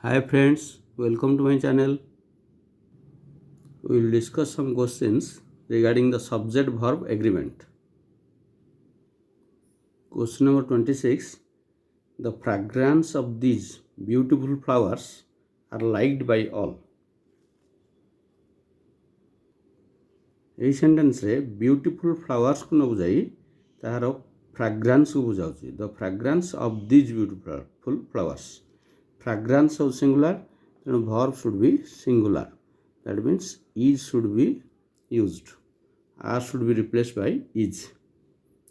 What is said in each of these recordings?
Hi friends, welcome to my channel. We will discuss some questions regarding the subject verb agreement. Question number 26. The fragrance of these beautiful flowers are liked by all. এই ସେଣ୍ଟେନ୍ସରେ beautiful ଫ୍ଲାୱାର୍ସକୁ ନ ବୁଝାଇ ତାହାର ଫ୍ରାଗ୍ରାନ୍ସକୁ ବୁଝାଉଛି। The fragrance of these beautiful flowers. Fragrance ହେଉଛି singular, ତେଣୁ verb should be singular. That means is should be used. Are should be replaced by is.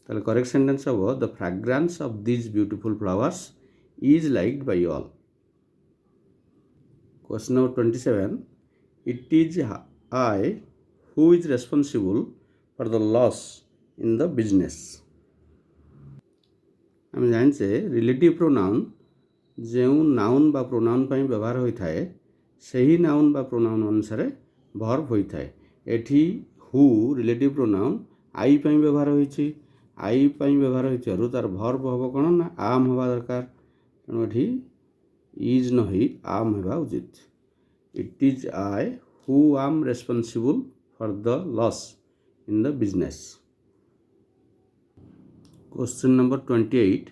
ତାହେଲେ correct sentence ହେବ the fragrance of these beautiful flowers is liked by all. Question number 27. It is I who is responsible for the loss in the business. ଆମେ ଜାଣିଛେ relative pronoun ଯେଉଁ noun ବା pronoun ପାଇଁ ବ୍ୟବହାର ହୋଇଥାଏ ସେହି ନାଉନ୍ ବା ପ୍ରୋନାଉନ୍ ଅନୁସାରେ ଭର୍ବ ହୋଇଥାଏ। ଏଠି ହୁ ରିଲେଟିଭ୍ ପ୍ରୋନାଉନ୍ ଆଇ ପାଇଁ ବ୍ୟବହାର ହୋଇଛି। ଆଇ ପାଇଁ ବ୍ୟବହାର ହୋଇଥିବାରୁ ତାର ଭର୍ବ ହେବ କ'ଣ ନା ଆମ୍ ହେବା ଦରକାର। ତେଣୁ ଏଠି ଇଜ୍ ନ ହୋଇ ଆମ୍ ହେବା ଉଚିତ। It is I who am responsible for the loss in the business. Question number 28.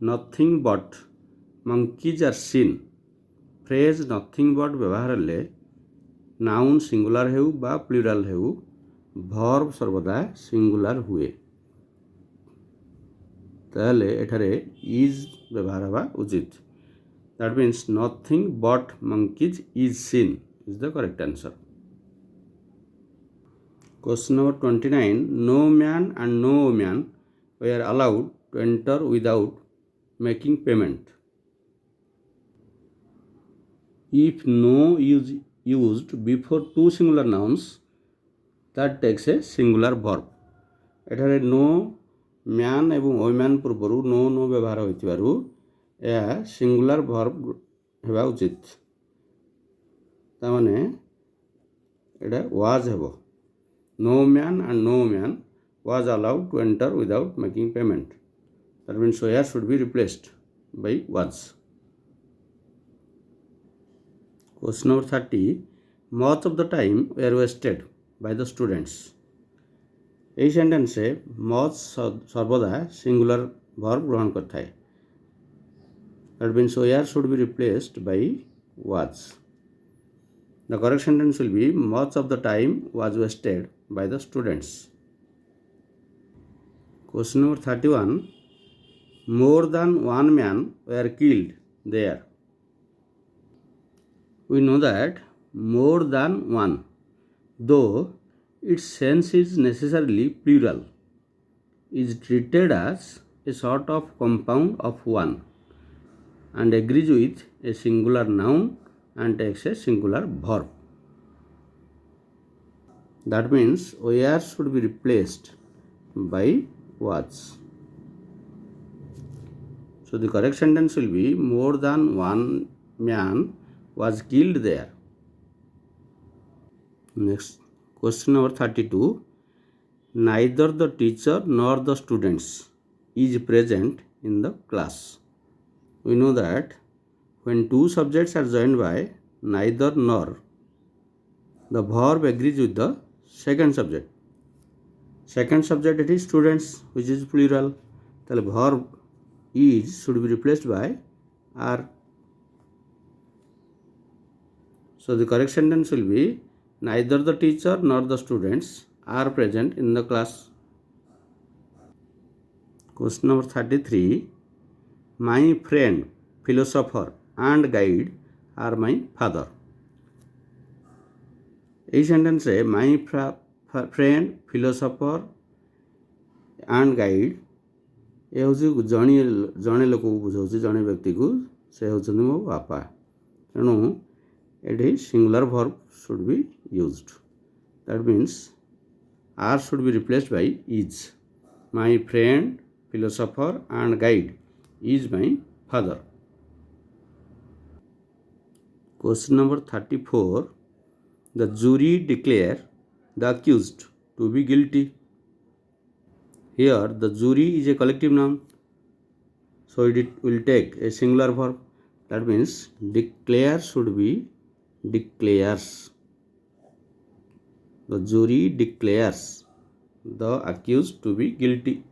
Nothing but monkeys are seen. Phrase nothing but ବ୍ୟବହାର ହେଲେ ନାଉନ୍ ସିଙ୍ଗୁଲାର ହେଉ ବା ପ୍ଲୁରାଲ୍ ହେଉ ଭର୍ବ ସର୍ବଦା ସିଙ୍ଗୁଲାର ହୁଏ। ତାହେଲେ ଏଠାରେ ଇଜ୍ ବ୍ୟବହାର ହେବା ଉଚିତ। That means nothing but monkeys is seen is the correct answer. Question number 29. No man and no woman were allowed to enter without making payment. If no is used before two singular nouns, that takes a singular verb. ଏଠାରେ no man ଏବଂ woman ପୂର୍ବରୁ no ବ୍ୟବହାର ହୋଇଥିବାରୁ ଏହା singular verb ହେବା ଉଚିତ। ତାମାନେ ଏଇଟା was ହେବ। No man and no woman was allowed to enter without making payment. That means where should be replaced by was. Question number 30. Much of the time were wasted by the students. এই সেন্টেন্সে much সর্বদা singular verb গ্রহণ করতে হয়। That means where should be replaced by was. The correct sentence will be much of the time was wasted by the students. Question number 31. More than one man were killed there. We know that more than one, though its sense is necessarily plural, is treated as a sort of compound of one and agrees with a singular noun and takes a singular verb. That means where should be replaced by was. So the correct sentence will be more than one man was killed there. Next, question number 32. Neither the teacher nor the students is present in the class. We know that when two subjects are joined by neither nor, the verb agrees with the second subject. Second subject it is students, which is plural. The verb is should be replaced by are. So the correct sentence will be neither the teacher nor the students are present in the class. Question number 33. My friend, philosopher and guide are my father. এই সেন্টেন্সে my friend, philosopher and guide ଏ ହେଉଛି ଜଣେ ଲୋକକୁ ବୁଝାଉଛି, ଜଣେ ବ୍ୟକ୍ତିକୁ, ସେ ହେଉଛନ୍ତି ମୋ ବାପା। ତେଣୁ ଏଠି singular verb should be used. That means are should be replaced by is. My friend, philosopher and guide is my father. Question number 34. The jury declare the accused to be guilty. Here the jury is a collective noun, so it will take a singular verb. that means declare should be declares. The jury declares the accused to be guilty.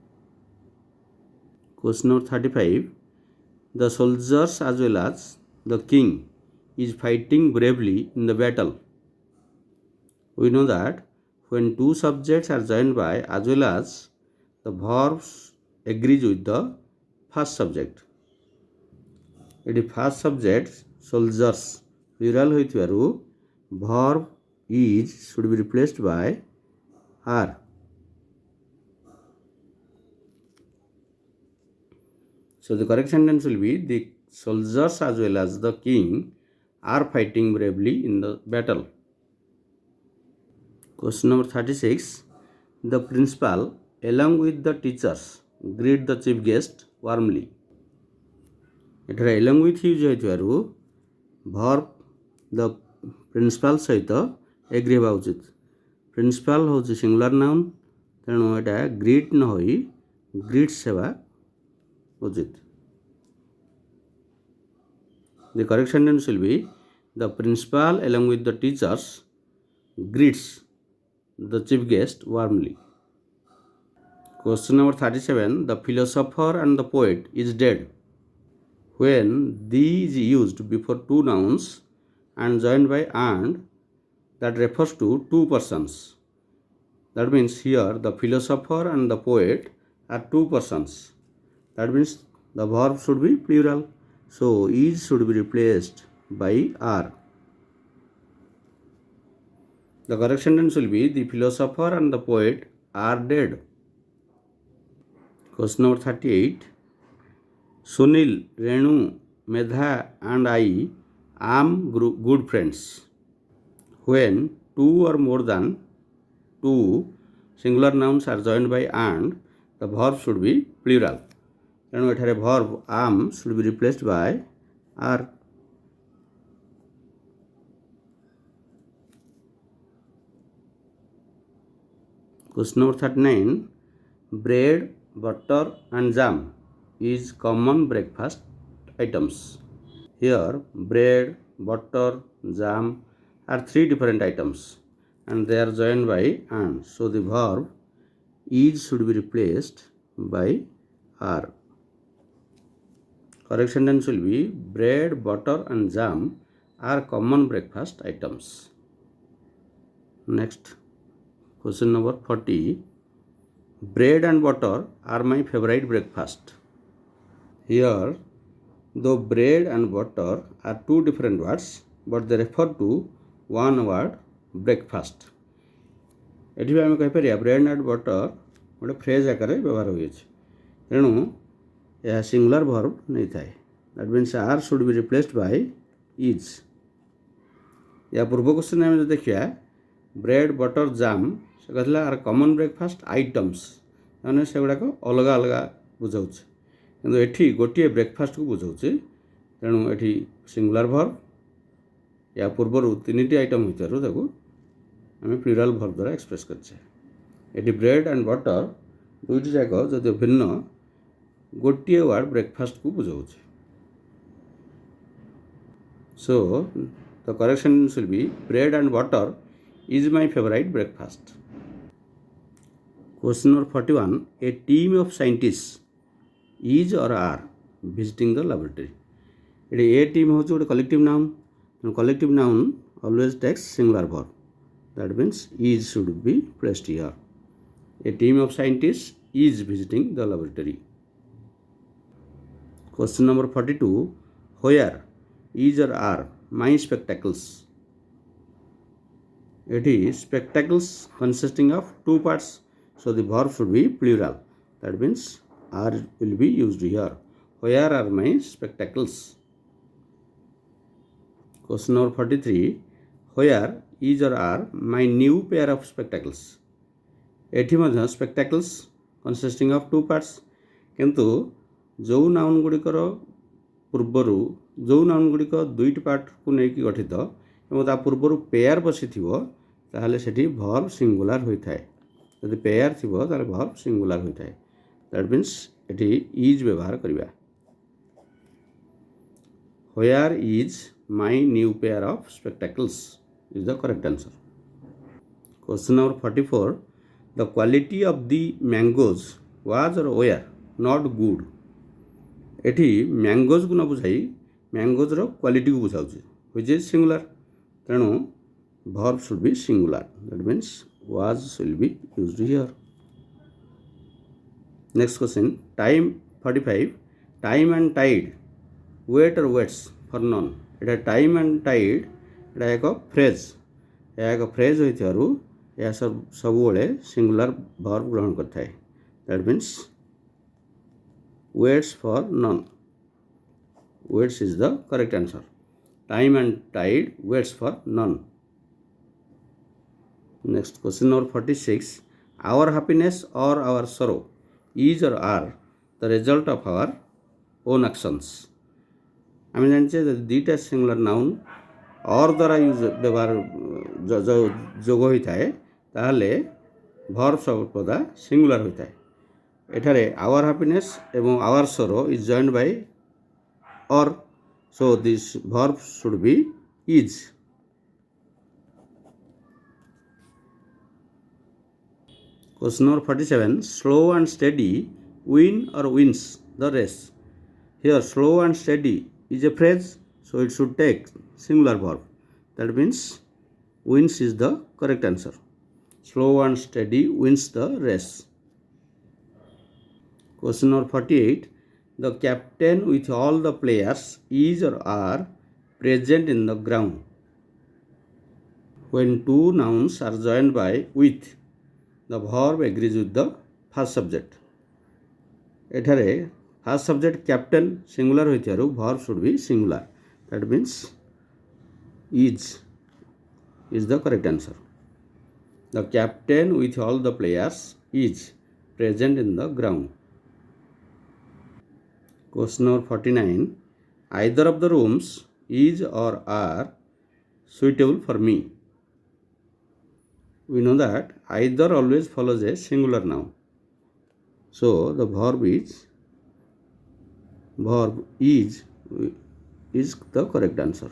Question number 35. The soldiers as well as the king is fighting bravely in the battle. We know that when two subjects are joined by as well as, the verbs agrees with the first subject. It is first subject soldiers plural होइथिबारु verb is should be replaced by are. So the correct sentence will be the soldiers as well as the king are fighting bravely in the battle. Question number 36. The principal along with the teachers greet the chief guest warmly. एठारे along with use होइथिबारु verb the principal सहित agree हेबा उचित. Principal होची singular noun तेणु एटा greet न होई greets हेबा उचित. The correct sentence will be the principal along with the teachers greets the chief guest warmly. Question number 37. The philosopher and the poet is dead. When these is used before two nouns and joined by and, that refers to two persons. That means here the philosopher and the poet are two persons. That means the verb should be plural. So is should be replaced by are. The correct sentence will be the philosopher and the poet are dead. Question number 38. Sunil, Renu, Medha and I am good friends. When two or more than two singular nouns are joined by and, the verb should be plural. ତେଣୁ ଏଠାରେ verb am should be replaced by are. Question number 39. Bread, butter and jam is common breakfast items. Here bread, butter, jam are three different items and they are joined by and. So the verb is should be replaced by are. Correct sentence will be bread, butter and jam are common breakfast items. Next, question number 40. Bread and butter are my favorite breakfast. Here, though bread and butter are two different words, but they refer to one word breakfast. एठी भी आम कहीपर bread and butter गोटे phrase आकार व्यवहार होइए तेणु यह सिंगुलर वर्ब नहीं थाए. That means are should be replaced by is. या पूर्व क्वेश्चन आम जो देखिए ब्रेड बटर जाम से कहला आर कॉमन ब्रेकफास्ट आइटम्स मैंने से गुड़ाक अलग अलग बुझाऊँ किंतु एठी गोटे ब्रेकफास्ट को बुझाऊँ तेणु एठी सिंगुलर वर्ब. या पूर्वर तीन आइटम होता आम प्लुराल वर्ब द्वारा एक्सप्रेस करछे. एठी ब्रेड एंड बटर दुईटी जाक जदि भिन्न गोटे वर्ड ब्रेकफास्ट को बुझाऊँ. So the correct sentence will be bread and butter is my favorite breakfast. Question number 41. A team of scientists is or are visiting the laboratory. A team is a collective noun. And collective noun always takes singular verb. That means is should be placed here. A team of scientists is visiting the laboratory. Question number 42. Where is or are my spectacles? It is spectacles consisting of two parts, so the verb should be plural. That means are will be used here. Where are my spectacles? Question number 43. Where is or are my new pair of spectacles? एठी मध्य spectacles consisting of two parts किंतु जो noun गुड़िकर पूर्वर जो noun गुड़िक दुईट part को लेकिन गठित और ता पूर्वर pair बसी ताहले सेठी वर्ब सिंगुलर होता है. यदि पेयर थी ताहले वर्ब सिंगुलर होता है. दैट मीन्स एठी इज व्यवहार करिबा. where is my new pair of spectacles is the correct answer. Question number 44. The quality of the mangoes was or were not good. ଏଠି ମ୍ୟାଙ୍ଗୋଜକୁ ନ ବୁଝାଇ ମ୍ୟାଙ୍ଗୋଜର କ୍ୱାଲିଟିକୁ ବୁଝାଉଛି which is singular. ତେଣୁ verb should be singular. That means was will be used here. Next question. Time 45. Time and tide. Wait or waits for none. ଏଇଟା time and tide ଏଇଟା ଏକ phrase. ଏହା ଏକ phrase ହୋଇଥିବାରୁ ଏହା ସବୁବେଳେ ସିଙ୍ଗୁଲାର ଭର୍ବ ଗ୍ରହଣ କରିଥାଏ. That means waits for none. Waits is the correct answer. Time and tide waits for none. Next question number 46. Our happiness or our sorrow is or are the result of our own actions. ଆମେ ଜାଣିଛେ ଯଦି ଦୁଇଟା singular noun ଅର୍ ଦ୍ୱାରା ବ୍ୟବହାର ଯୋଗ ହୋଇଥାଏ ତାହେଲେ verb ସର୍ବଦା singular ହୋଇଥାଏ. ଏଠାରେ ଆୱାର ହାପିନେସ୍ ଏବଂ our sorrow is joined by or, so this verb should be is. Question number 47. Slow and steady win or wins the race. Here slow and steady is a phrase, so it should take singular verb. That means wins is the correct answer. Slow and steady wins the race. Question number 48. The captain with all the players is or are present in the ground. When two nouns are joined by with, the verb agrees with the first subject. ଏଠାରେ first subject captain singular ହୋଇଥିବାରୁ verb should be singular. That means is the correct answer. The captain with all the players is present in the ground. Question number 49. Either of the rooms is or are suitable for me. We know that either always follows a singular noun. So the verb is the correct answer.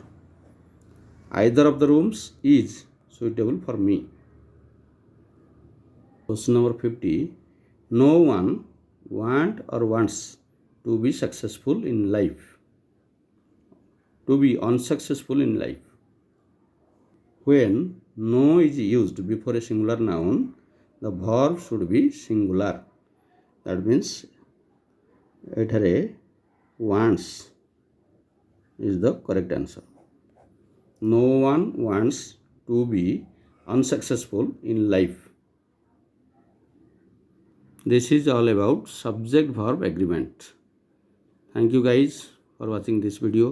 Either of the rooms is suitable for me. Question number 50. No one wants or wants to be successful in life. To be unsuccessful in life. When no is used before a singular noun, the verb should be singular. That means ଏଠାରେ wants is the correct answer. No one wants to be unsuccessful in life. This is all about subject verb agreement. Thank you guys for watching this video.